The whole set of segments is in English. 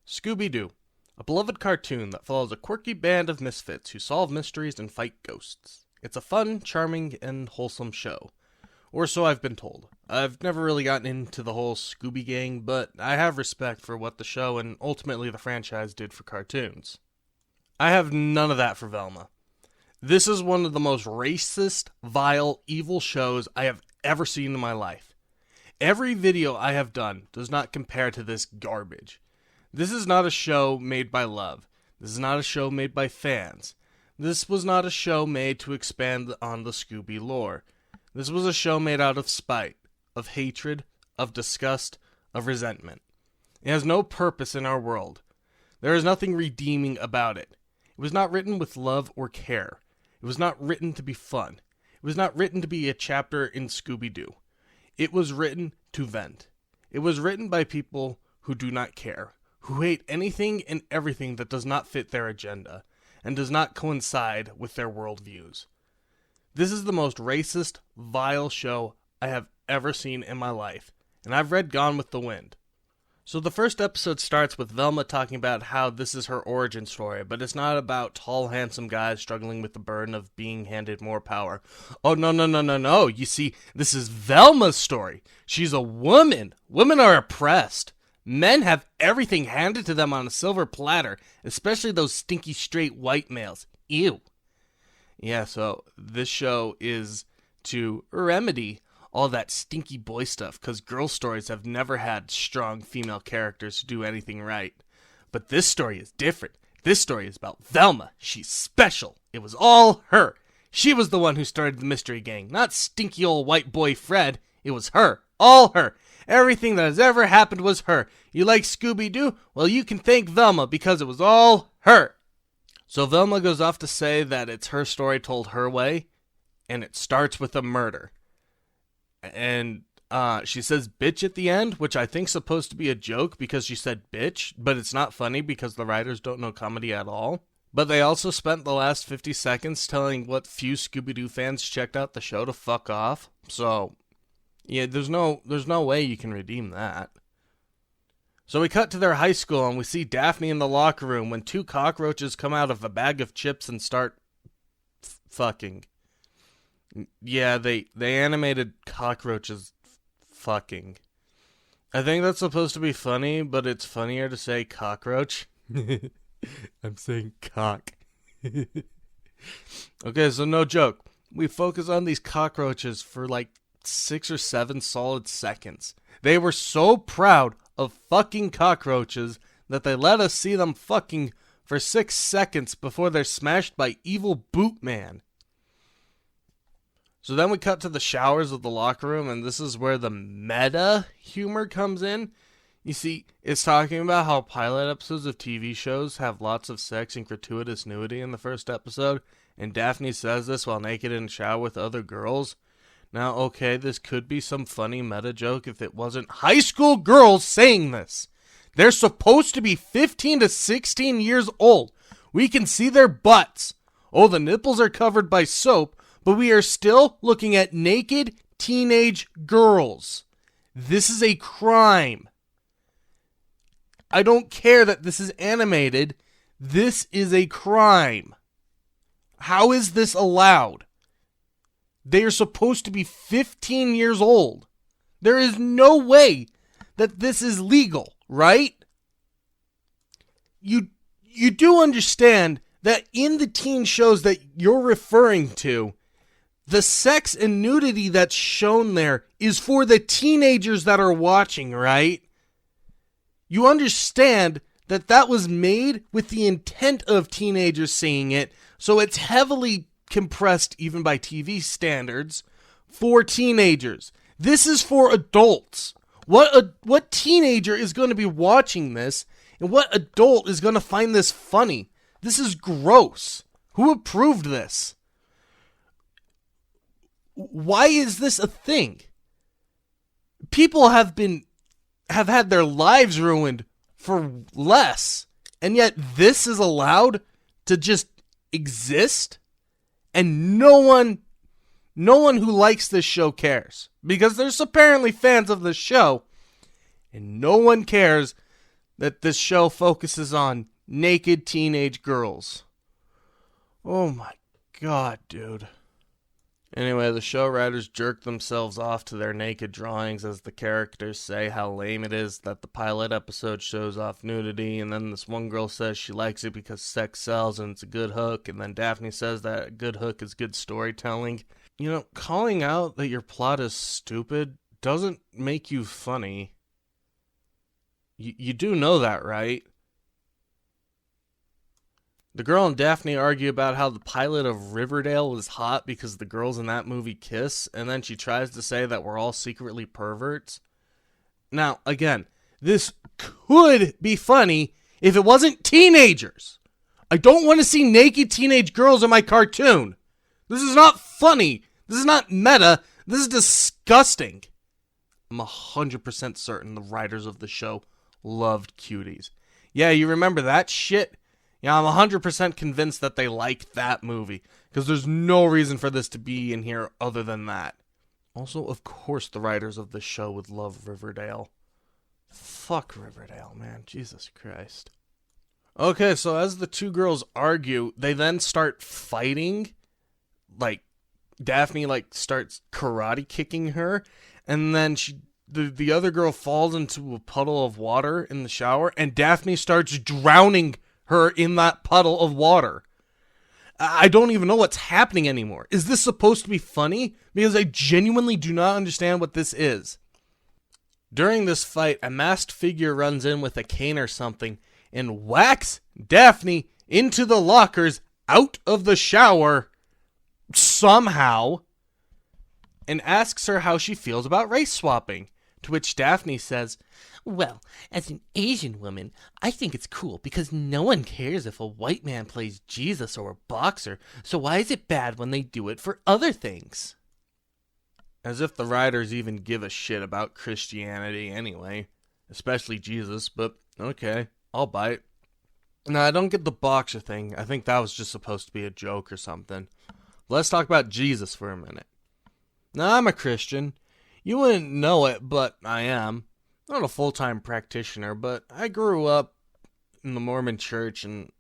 Scooby-Doo, a beloved cartoon that follows a quirky band of misfits who solve mysteries and fight ghosts. It's a fun, charming, and wholesome show. Or so I've been told. I've never really gotten into the whole Scooby Gang, but I have respect for what the show and ultimately the franchise did for cartoons. I have none of that for Velma. This is one of the most racist, vile, evil shows I have ever seen in my life. Every video I have done does not compare to this garbage. This is not a show made by love. This is not a show made by fans. This was not a show made to expand on the Scooby lore. This was a show made out of spite, of hatred, of disgust, of resentment. It has no purpose in our world. There is nothing redeeming about it. It was not written with love or care. It was not written to be fun. It was not written to be a chapter in Scooby-Doo. It was written to vent. It was written by people who do not care, who hate anything and everything that does not fit their agenda, and does not coincide with their worldviews. This is the most racist, vile show I have ever seen in my life, and I've read Gone with the Wind. So the first episode starts with Velma talking about how this is her origin story, but it's not about tall, handsome guys struggling with the burden of being handed more power. Oh, no. You see, this is Velma's story. She's a woman. Women are oppressed. Men have everything handed to them on a silver platter, especially those stinky straight white males. Ew. Yeah, so this show is to remedy all that stinky boy stuff, because girl stories have never had strong female characters who do anything right. But this story is different. This story is about Velma. She's special. It was all her. She was the one who started the mystery gang, not stinky old white boy Fred. It was her. All her. Everything that has ever happened was her. You like Scooby-Doo? Well, you can thank Velma, because it was all her. So Velma goes off to say that it's her story told her way, and it starts with a murder. And she says bitch at the end, which I think is supposed to be a joke because she said bitch, but it's not funny because the writers don't know comedy at all. But they also spent the last 50 seconds telling what few Scooby-Doo fans checked out the show to fuck off. So, yeah, there's no way you can redeem that. So we cut to their high school and we see Daphne in the locker room when two cockroaches come out of a bag of chips and start fucking. Yeah, they animated cockroaches fucking. I think that's supposed to be funny, but it's funnier to say cockroach. I'm saying cock. Okay, so no joke. We focus on these cockroaches for like 6 or 7 solid seconds. They were so proud of fucking cockroaches that they let us see them fucking for 6 seconds before they're smashed by evil Bootman. So then we cut to the showers of the locker room, and this is where the meta humor comes in. You see, it's talking about how pilot episodes of TV shows have lots of sex and gratuitous nudity in the first episode, and Daphne says this while naked in the shower with other girls. Now, okay, this could be some funny meta joke if it wasn't high school girls saying this. They're supposed to be 15 to 16 years old. We can see their butts. Oh, the nipples are covered by soap, but we are still looking at naked teenage girls. This is a crime. I don't care that this is animated. This is a crime. How is this allowed? They are supposed to be 15 years old. There is no way that this is legal, right? You do understand that in the teen shows that you're referring to, the sex and nudity that's shown there is for the teenagers that are watching, right? You understand that that was made with the intent of teenagers seeing it, so it's heavily compressed even by TV standards for teenagers. This is for adults. What teenager is going to be watching this, and what adult is going to find this funny? This is gross. Who approved this? Why is this a thing? People have had their lives ruined for less, and yet this is allowed to just exist, and no one who likes this show cares, because there's apparently fans of this show, and no one cares that this show focuses on naked teenage girls. Oh my god, dude. Anyway, the show writers jerk themselves off to their naked drawings as the characters say how lame it is that the pilot episode shows off nudity, and then this one girl says she likes it because sex sells and it's a good hook, and then Daphne says that a good hook is good storytelling. You know, calling out that your plot is stupid doesn't make you funny. You do know that, right? The girl and Daphne argue about how the pilot of Riverdale is hot because the girls in that movie kiss, and then she tries to say that we're all secretly perverts. Now, again, this could be funny if it wasn't teenagers. I don't want to see naked teenage girls in my cartoon. This is not funny. This is not meta. This is disgusting. I'm 100% certain the writers of the show loved cuties. Yeah, you remember that shit? Yeah, I'm 100% convinced that they liked that movie, because there's no reason for this to be in here other than that. Also, of course the writers of the show would love Riverdale. Fuck Riverdale, man. Jesus Christ. Okay, so as the two girls argue, they then start fighting. Like, Daphne, starts karate kicking her, and then the other girl falls into a puddle of water in the shower, and Daphne starts drowning her in that puddle of water. I don't even know what's happening anymore. Is this supposed to be funny? Because I genuinely do not understand what this is. During this fight, a masked figure runs in with a cane or something and whacks Daphne into the lockers out of the shower somehow and asks her how she feels about race swapping. To which Daphne says, "Well, as an Asian woman, I think it's cool because no one cares if a white man plays Jesus or a boxer, so why is it bad when they do it for other things?" As if the writers even give a shit about Christianity anyway, especially Jesus, but okay, I'll bite. No, I don't get the boxer thing. I think that was just supposed to be a joke or something. Let's talk about Jesus for a minute. Now, I'm a Christian. You wouldn't know it, but I am. Not a full-time practitioner, but I grew up in the Mormon church, and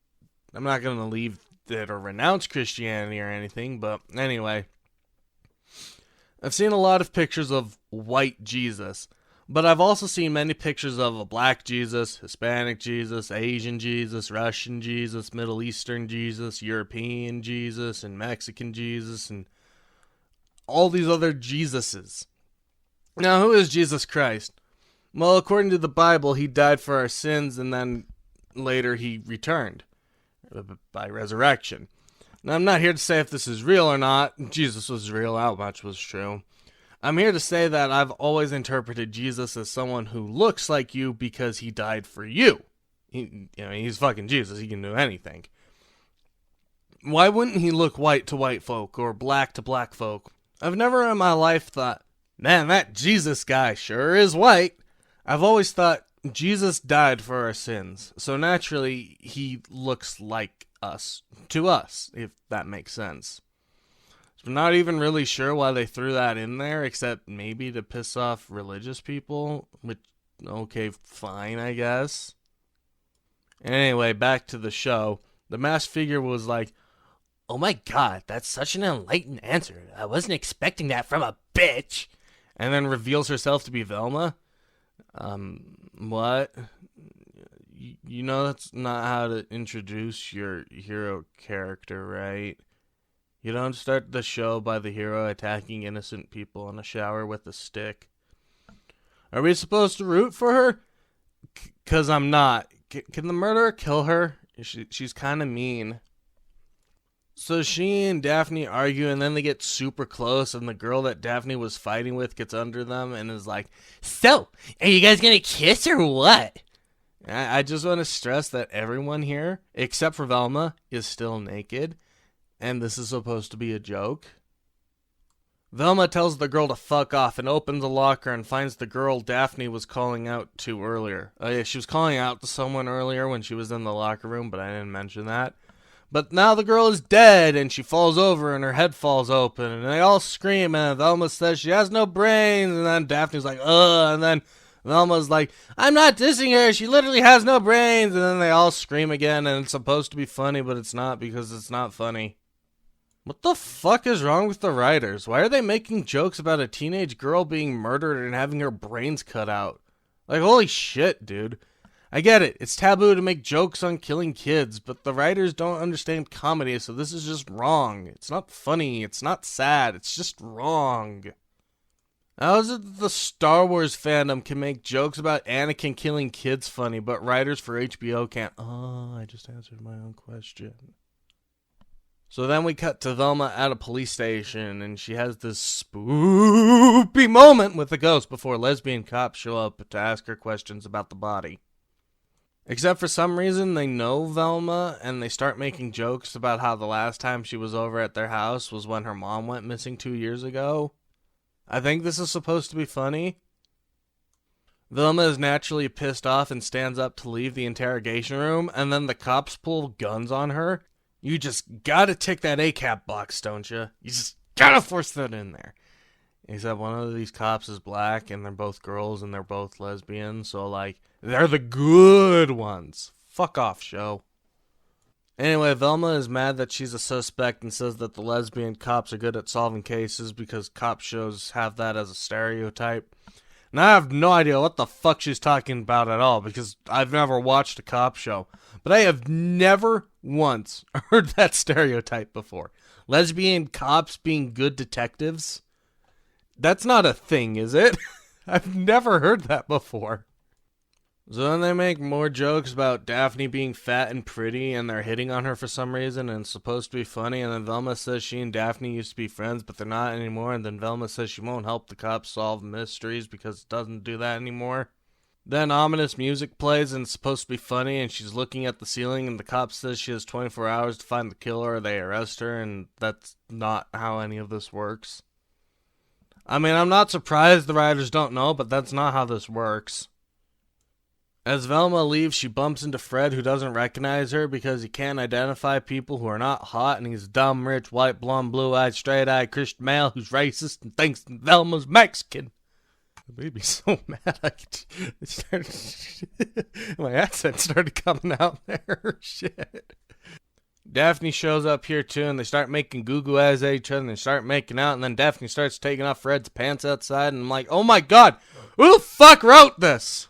I'm not going to leave it or renounce Christianity or anything, but anyway. I've seen a lot of pictures of white Jesus, but I've also seen many pictures of a black Jesus, Hispanic Jesus, Asian Jesus, Russian Jesus, Middle Eastern Jesus, European Jesus, and Mexican Jesus, and all these other Jesuses. Now, who is Jesus Christ? Well, according to the Bible, he died for our sins, and then later he returned by resurrection. Now, I'm not here to say if this is real or not. Jesus was real, how much was true. I'm here to say that I've always interpreted Jesus as someone who looks like you because he died for you. He's fucking Jesus. He can do anything. Why wouldn't he look white to white folk or black to black folk? I've never in my life thought, man, that Jesus guy sure is white. I've always thought Jesus died for our sins, so naturally he looks like us, to us, if that makes sense. So I'm not even really sure why they threw that in there, except maybe to piss off religious people, which, okay, fine, I guess. Anyway, back to the show. The masked figure was like, "Oh my god, that's such an enlightened answer. I wasn't expecting that from a bitch." And then reveals herself to be Velma. What? You know that's not how to introduce your hero character, right? You don't start the show by the hero attacking innocent people in a shower with a stick. Are we supposed to root for her? 'Cause I'm not. Can the murderer kill her? She's kind of mean. So she and Daphne argue, and then they get super close, and the girl that Daphne was fighting with gets under them and is like, "So, are you guys gonna kiss or what?" I just want to stress that everyone here, except for Velma, is still naked, and this is supposed to be a joke. Velma tells the girl to fuck off and opens a locker and finds the girl Daphne was calling out to earlier. Yeah, she was calling out to someone earlier when she was in the locker room, but I didn't mention that. But now the girl is dead, and she falls over, and her head falls open, and they all scream, and Velma says she has no brains, and then Daphne's like, ugh, and then Velma's like, I'm not dissing her, she literally has no brains. And then they all scream again, and it's supposed to be funny, but it's not because it's not funny. What the fuck is wrong with the writers? Why are they making jokes about a teenage girl being murdered and having her brains cut out? Like, holy shit, dude. I get it. It's taboo to make jokes on killing kids, but the writers don't understand comedy, so this is just wrong. It's not funny. It's not sad. It's just wrong. How is it that the Star Wars fandom can make jokes about Anakin killing kids funny, but writers for HBO can't? Oh, I just answered my own question. So then we cut to Velma at a police station, and she has this spoopy moment with the ghost before lesbian cops show up to ask her questions about the body. Except for some reason, they know Velma, and they start making jokes about how the last time she was over at their house was when her mom went missing 2 years ago. I think this is supposed to be funny. Velma is naturally pissed off and stands up to leave the interrogation room, and then the cops pull guns on her. You just gotta tick that ACAB box, don't you? You just gotta force that in there. Except one of these cops is black, and they're both girls, and they're both lesbians, so, like, they're the good ones. Fuck off, show. Anyway, Velma is mad that she's a suspect and says that the lesbian cops are good at solving cases because cop shows have that as a stereotype. And I have no idea what the fuck she's talking about at all because I've never watched a cop show. But I have never once heard that stereotype before. Lesbian cops being good detectives? That's not a thing, is it? I've never heard that before. So then they make more jokes about Daphne being fat and pretty, and they're hitting on her for some reason, and it's supposed to be funny, and then Velma says she and Daphne used to be friends, but they're not anymore, and then Velma says she won't help the cops solve mysteries because it doesn't do that anymore. Then ominous music plays, and it's supposed to be funny, and she's looking at the ceiling, and the cop says she has 24 hours to find the killer, or they arrest her, and that's not how any of this works. I mean, I'm not surprised the writers don't know, but that's not how this works. As Velma leaves, she bumps into Fred, who doesn't recognize her because he can't identify people who are not hot, and he's dumb, rich, white, blonde, blue-eyed, straight-eyed Christian male who's racist and thinks Velma's Mexican. The baby's so mad my accent started coming out there. Shit. Daphne shows up here too, and they start making goo-goo eyes at each other, and they start making out, and then Daphne starts taking off Fred's pants outside, and I'm like, oh my god, who the fuck wrote this?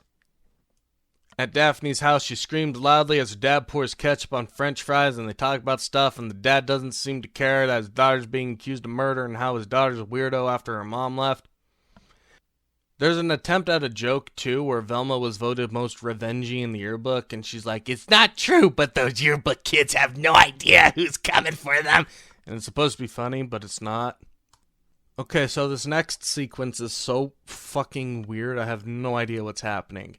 At Daphne's house, she screamed loudly as her dad pours ketchup on french fries, and they talk about stuff, and the dad doesn't seem to care that his daughter's being accused of murder and how his daughter's a weirdo after her mom left. There's an attempt at a joke, too, where Velma was voted most revengey in the yearbook, and she's like, it's not true, but those yearbook kids have no idea who's coming for them. And it's supposed to be funny, but it's not. Okay, so this next sequence is so fucking weird, I have no idea what's happening.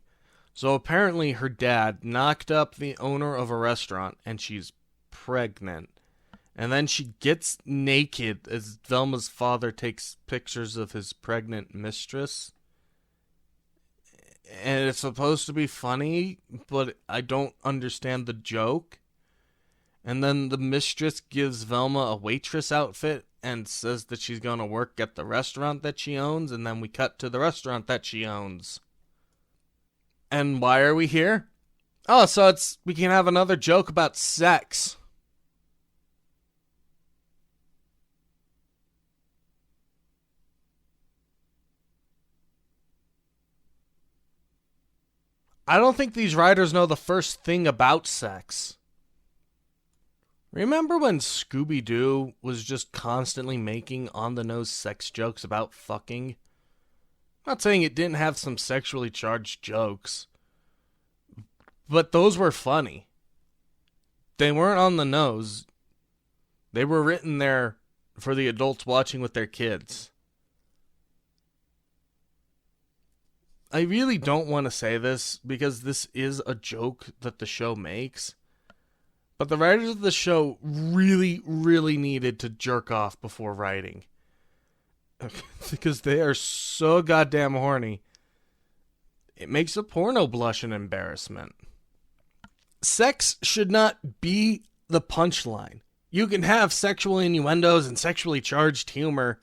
So apparently her dad knocked up the owner of a restaurant, and she's pregnant. And then she gets naked as Velma's father takes pictures of his pregnant mistress. And it's supposed to be funny, but I don't understand the joke. And then the mistress gives Velma a waitress outfit and says that she's going to work at the restaurant that she owns, and then we cut to the restaurant that she owns. And why are we here? Oh, so we can have another joke about sex. I don't think these writers know the first thing about sex. Remember when Scooby-Doo was just constantly making on-the-nose sex jokes about fucking? I'm not saying it didn't have some sexually charged jokes, but those were funny. They weren't on the nose. They were written there for the adults watching with their kids. I really don't want to say this because this is a joke that the show makes, but the writers of the show really, really needed to jerk off before writing. Because they are so goddamn horny. It makes a porno blush an embarrassment. Sex should not be the punchline. You can have sexual innuendos and sexually charged humor,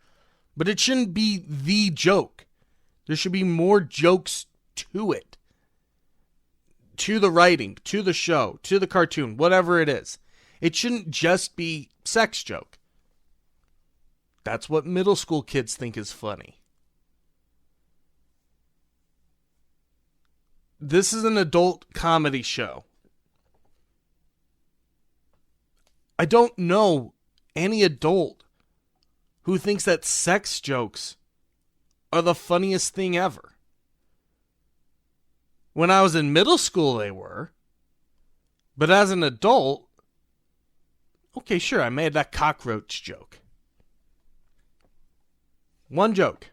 but it shouldn't be the joke. There should be more jokes to it. To the writing, to the show, to the cartoon, whatever it is. It shouldn't just be sex joke. That's what middle school kids think is funny. This is an adult comedy show. I don't know any adult who thinks that sex jokes are the funniest thing ever. When I was in middle school, they were. But as an adult, okay, sure, I made that cockroach joke. One joke.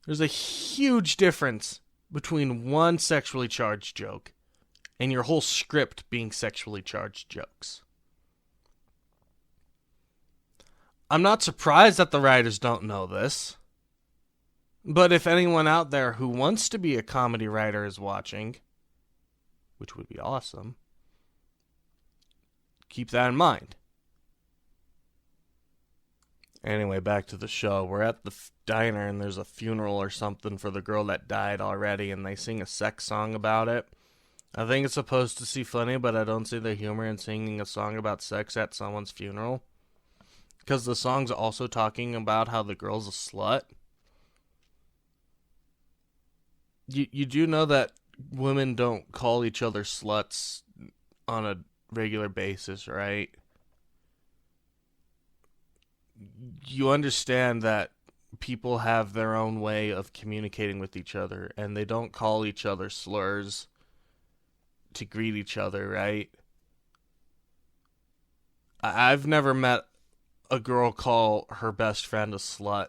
There's a huge difference between one sexually charged joke and your whole script being sexually charged jokes. I'm not surprised that the writers don't know this. But if anyone out there who wants to be a comedy writer is watching, which would be awesome, keep that in mind. Anyway, back to the show. We're at the diner and there's a funeral or something for the girl that died already, and they sing a sex song about it. I think it's supposed to seem funny, but I don't see the humor in singing a song about sex at someone's funeral. Because the song's also talking about how the girl's a slut. You do know that women don't call each other sluts on a regular basis, right? You understand that people have their own way of communicating with each other, and they don't call each other slurs to greet each other, right? I've never met a girl call her best friend a slut.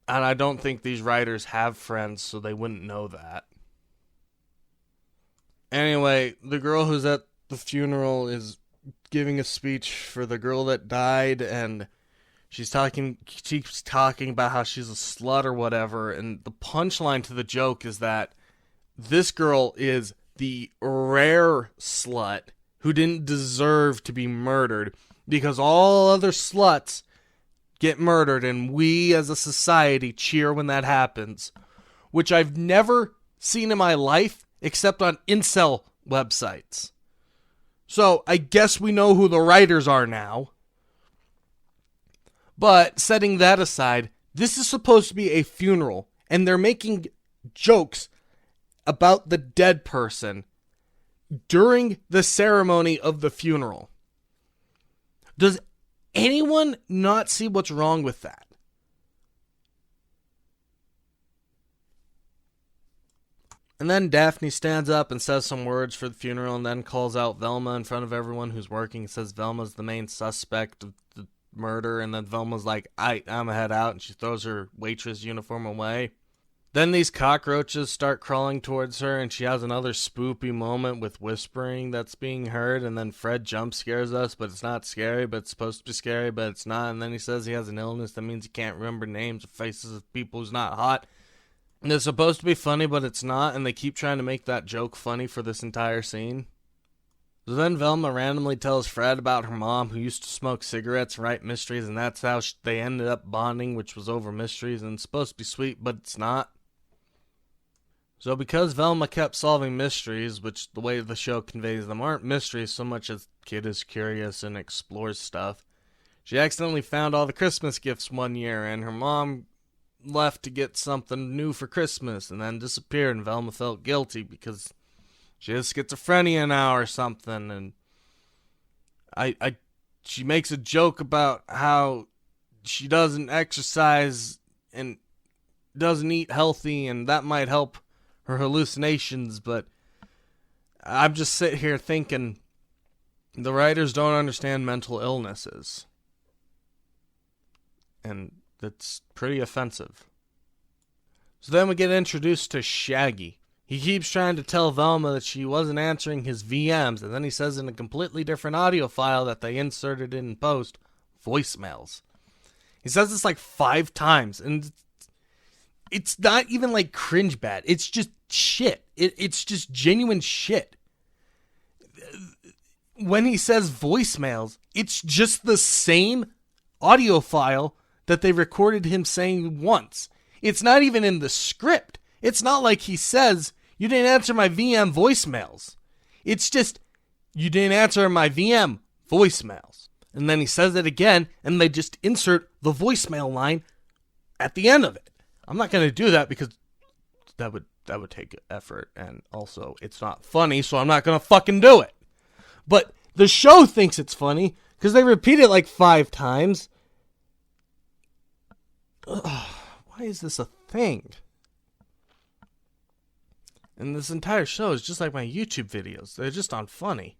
And I don't think these writers have friends, so they wouldn't know that. Anyway, the girl who's at the funeral is giving a speech for the girl that died, and she keeps talking about how she's a slut or whatever, and the punchline to the joke is that this girl is the rare slut who didn't deserve to be murdered, because all other sluts get murdered, and we as a society cheer when that happens, which I've never seen in my life except on incel websites. So I guess we know who the writers are now. But setting that aside, this is supposed to be a funeral, and they're making jokes about the dead person during the ceremony of the funeral. Does anyone not see what's wrong with that? And then Daphne stands up and says some words for the funeral, and then calls out Velma in front of everyone who's working. It says Velma's the main suspect of the murder, and then Velma's like, I'm gonna head out, and she throws her waitress uniform away. Then these cockroaches start crawling towards her, and she has another spoopy moment with whispering that's being heard, and then Fred jump scares us, but it's not scary, but it's supposed to be scary, but it's not, and then he says he has an illness that means he can't remember names or faces of people who's not hot. And it's supposed to be funny, but it's not, and they keep trying to make that joke funny for this entire scene. So then Velma randomly tells Fred about her mom, who used to smoke cigarettes and write mysteries, and that's how they ended up bonding, which was over mysteries, and it's supposed to be sweet, but it's not. So because Velma kept solving mysteries, which the way the show conveys them aren't mysteries so much as kid is curious and explores stuff, she accidentally found all the Christmas gifts one year, and her mom left to get something new for Christmas and then disappeared, and Velma felt guilty because she has schizophrenia now or something, and she makes a joke about how she doesn't exercise and doesn't eat healthy, and that might help her hallucinations, but I'm just sitting here thinking the writers don't understand mental illnesses. And that's pretty offensive. So then we get introduced to Shaggy. He keeps trying to tell Velma that she wasn't answering his VMs, and then he says in a completely different audio file that they inserted in post, voicemails. He says this like 5 times, and it's not even like cringe bad. It's just shit. It's just genuine shit. When he says voicemails, it's just the same audio file that they recorded him saying once. It's not even in the script. It's not like he says, you didn't answer my VM voicemails. It's just, you didn't answer my VM voicemails. And then he says it again, and they just insert the voicemail line at the end of it. I'm not going to do that because that would take effort, and also it's not funny, so I'm not going to fucking do it. But the show thinks it's funny because they repeat it like 5 times. Ugh, why is this a thing? And this entire show is just like my YouTube videos. They're just on funny.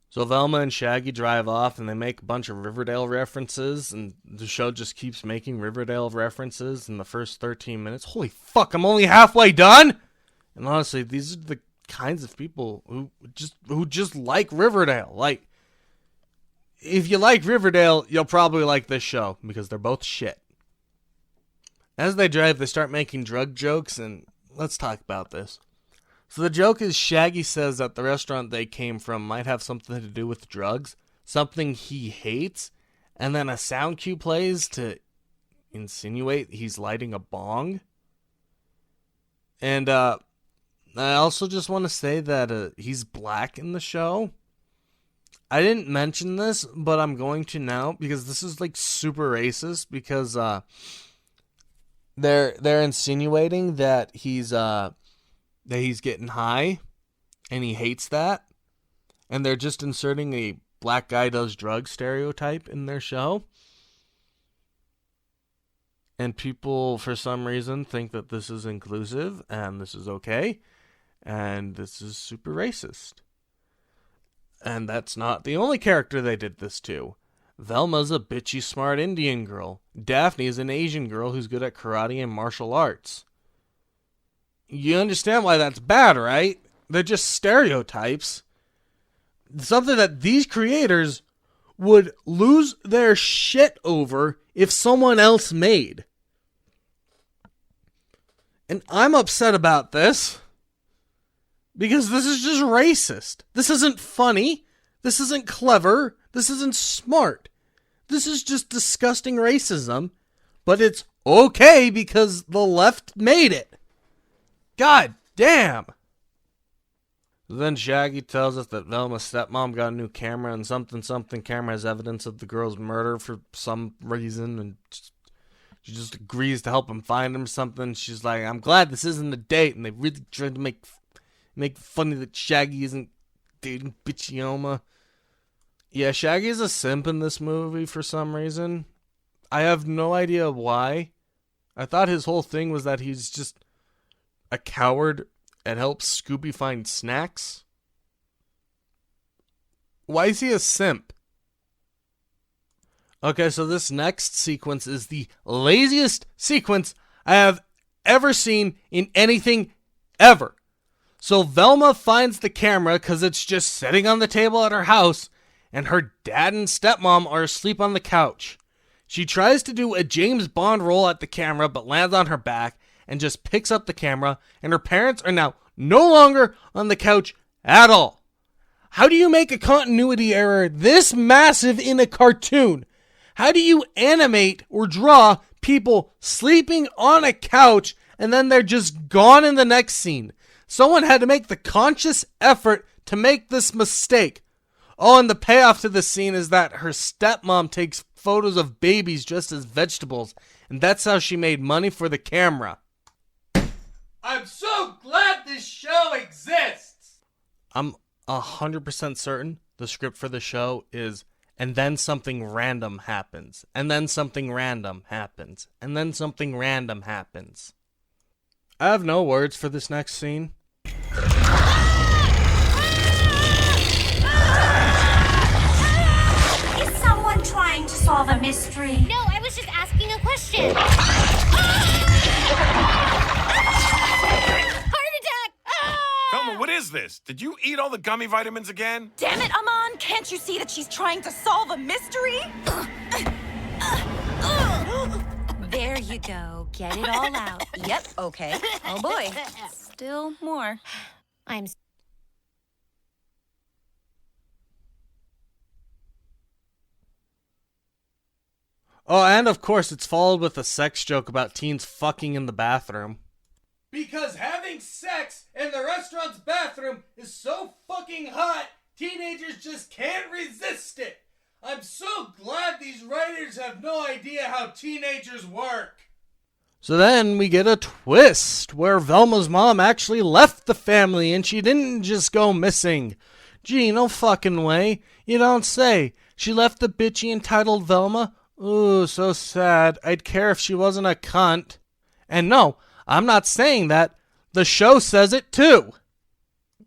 So Velma and Shaggy drive off and they make a bunch of Riverdale references, and the show just keeps making Riverdale references in the first 13 minutes. Holy fuck, I'm only halfway done? And honestly, these are the kinds of people who just like Riverdale. Like, if you like Riverdale, you'll probably like this show because they're both shit. As they drive, they start making drug jokes, and let's talk about this. So the joke is Shaggy says that the restaurant they came from might have something to do with drugs, something he hates, and then a sound cue plays to insinuate he's lighting a bong. And I also just want to say that he's black in the show. I didn't mention this, but I'm going to now because this is like super racist because they're insinuating that he's getting high, and he hates that, and they're just inserting a black guy does drugs stereotype in their show, and people for some reason think that this is inclusive and this is okay, and this is super racist. And that's not the only character they did this to. Velma's a bitchy smart Indian girl. Daphne is an Asian girl who's good at karate and martial arts. You understand why that's bad, right? They're just stereotypes. Something that these creators would lose their shit over if someone else made. And I'm upset about this because this is just racist. This isn't funny. This isn't clever. This isn't smart. This is just disgusting racism, but it's okay because the left made it. God damn. Then Shaggy tells us that Velma's stepmom got a new camera, and something camera has evidence of the girl's murder for some reason, and she just agrees to help him find him something. She's like, I'm glad this isn't a date, and they really tried to make funny that Shaggy isn't dating bitchy Oma. Yeah, Shaggy is a simp in this movie for some reason. I have no idea why. I thought his whole thing was that he's just a coward and helps Scooby find snacks. Why is he a simp? Okay, so this next sequence is the laziest sequence I have ever seen in anything ever. So Velma finds the camera because it's just sitting on the table at her house, and her dad and stepmom are asleep on the couch. She tries to do a James Bond roll at the camera, but lands on her back and just picks up the camera, and her parents are now no longer on the couch at all. How do you make a continuity error this massive in a cartoon? How do you animate or draw people sleeping on a couch and then they're just gone in the next scene? Someone had to make the conscious effort to make this mistake. Oh, and the payoff to this scene is that her stepmom takes photos of babies just as vegetables, and that's how she made money for the camera. I'm so glad this show exists! I'm 100% certain the script for the show is, and then something random happens, and then something random happens, and then something random happens. I have no words for this next scene. Is someone trying to solve a mystery? No, I was just asking a question. Heart attack! Velma, what is this? Did you eat all the gummy vitamins again? Damn it, Amon! Can't you see that she's trying to solve a mystery? There you go. Get it all out. Yep, okay. Oh boy. Still more. I'm Oh, and of course, it's followed with a sex joke about teens fucking in the bathroom. Because having sex in the restaurant's bathroom is so fucking hot, teenagers just can't resist it. I'm so glad these writers have no idea how teenagers work. So then we get a twist where Velma's mom actually left the family and she didn't just go missing. Gee, no fucking way. You don't say. She left the bitchy entitled Velma? Ooh, so sad. I'd care if she wasn't a cunt. And no, I'm not saying that. The show says it too.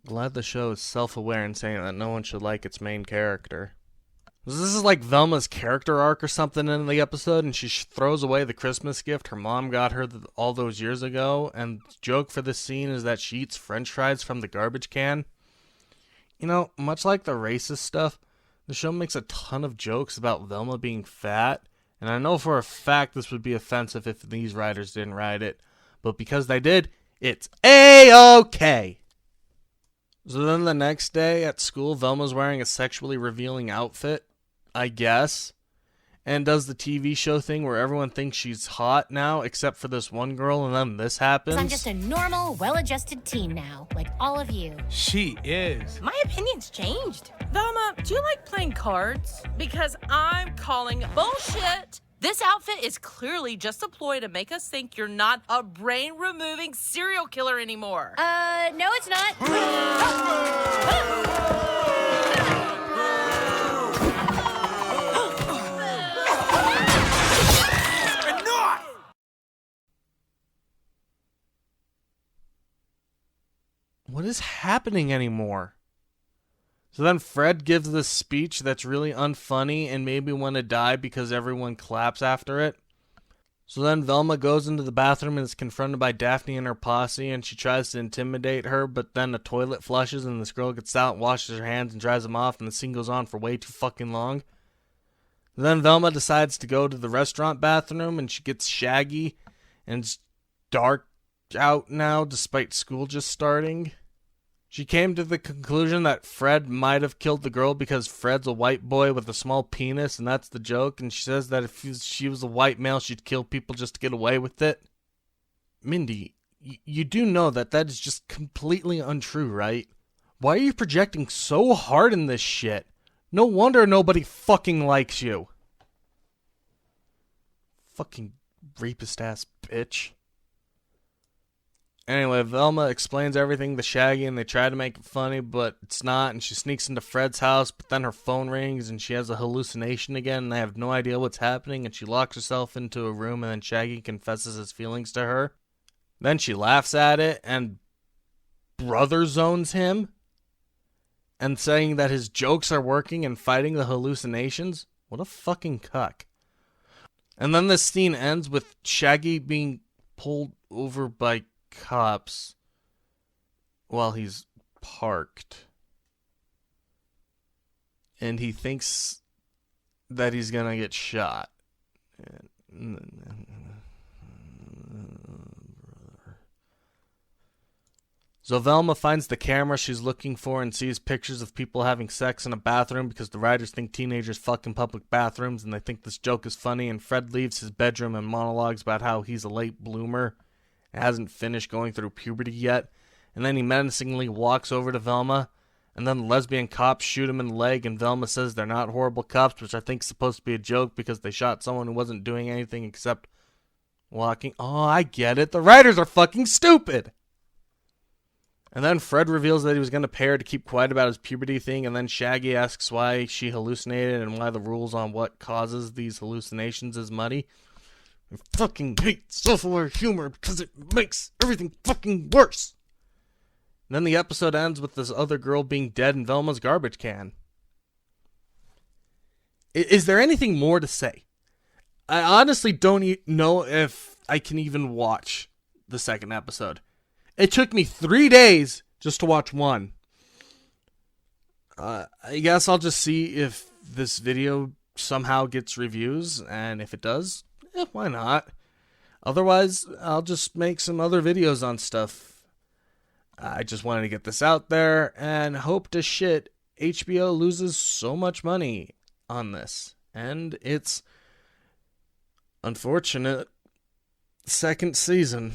Glad the show is self-aware in saying that no one should like its main character. This is like Velma's character arc or something in the episode, and she throws away the Christmas gift her mom got her all those years ago, and the joke for this scene is that she eats french fries from the garbage can. You know, much like the racist stuff, the show makes a ton of jokes about Velma being fat, and I know for a fact this would be offensive if these writers didn't write it, but because they did, it's A-OK. So then the next day at school, Velma's wearing a sexually revealing outfit, I guess, and does the TV show thing where everyone thinks she's hot now, except for this one girl, and then this happens. I'm just a normal, well-adjusted teen now, like all of you. She is. My opinion's changed. Velma, do you like playing cards? Because I'm calling bullshit. This outfit is clearly just a ploy to make us think you're not a brain-removing serial killer anymore. No, it's not. What is happening anymore? So then Fred gives this speech that's really unfunny and made me want to die because everyone claps after it. So then Velma goes into the bathroom and is confronted by Daphne and her posse, and she tries to intimidate her, but then a toilet flushes and this girl gets out and washes her hands and dries them off, and the scene goes on for way too fucking long. Then Velma decides to go to the restaurant bathroom and she gets shaggy, and it's dark out now despite school just starting. She came to the conclusion that Fred might have killed the girl because Fred's a white boy with a small penis, and that's the joke, and she says that if she was a white male, she'd kill people just to get away with it. Mindy, you do know that is just completely untrue, right? Why are you projecting so hard in this shit? No wonder nobody fucking likes you. Fucking rapist-ass bitch. Anyway, Velma explains everything to Shaggy, and they try to make it funny, but it's not, and she sneaks into Fred's house, but then her phone rings, and she has a hallucination again, and they have no idea what's happening, and she locks herself into a room, and then Shaggy confesses his feelings to her. Then she laughs at it, and brother zones him, and saying that his jokes are working and fighting the hallucinations. What a fucking cuck. And then this scene ends with Shaggy being pulled over by cops while he's parked, and he thinks that he's gonna get shot. So Velma finds the camera she's looking for and sees pictures of people having sex in a bathroom because the writers think teenagers fuck in public bathrooms and they think this joke is funny, and Fred leaves his bedroom and monologues about how he's a late bloomer, hasn't finished going through puberty yet, and then he menacingly walks over to Velma, and then the lesbian cops shoot him in the leg, and Velma says they're not horrible cops, which I think is supposed to be a joke because they shot someone who wasn't doing anything except walking. Oh, I get it. The writers are fucking stupid. And then Fred reveals that he was going to pay her to keep quiet about his puberty thing, and then Shaggy asks why she hallucinated and why the rules on what causes these hallucinations is muddy. I fucking hate self-aware humor because it makes everything fucking worse. And then the episode ends with this other girl being dead in Velma's garbage can. Is there anything more to say? I honestly don't know if I can even watch the second episode. It took me 3 days just to watch one. I guess I'll just see if this video somehow gets reviews, and if it does, why not? Otherwise, I'll just make some other videos on stuff. I just wanted to get this out there, and hope to shit HBO loses so much money on this. And it's Unfortunate. Second season.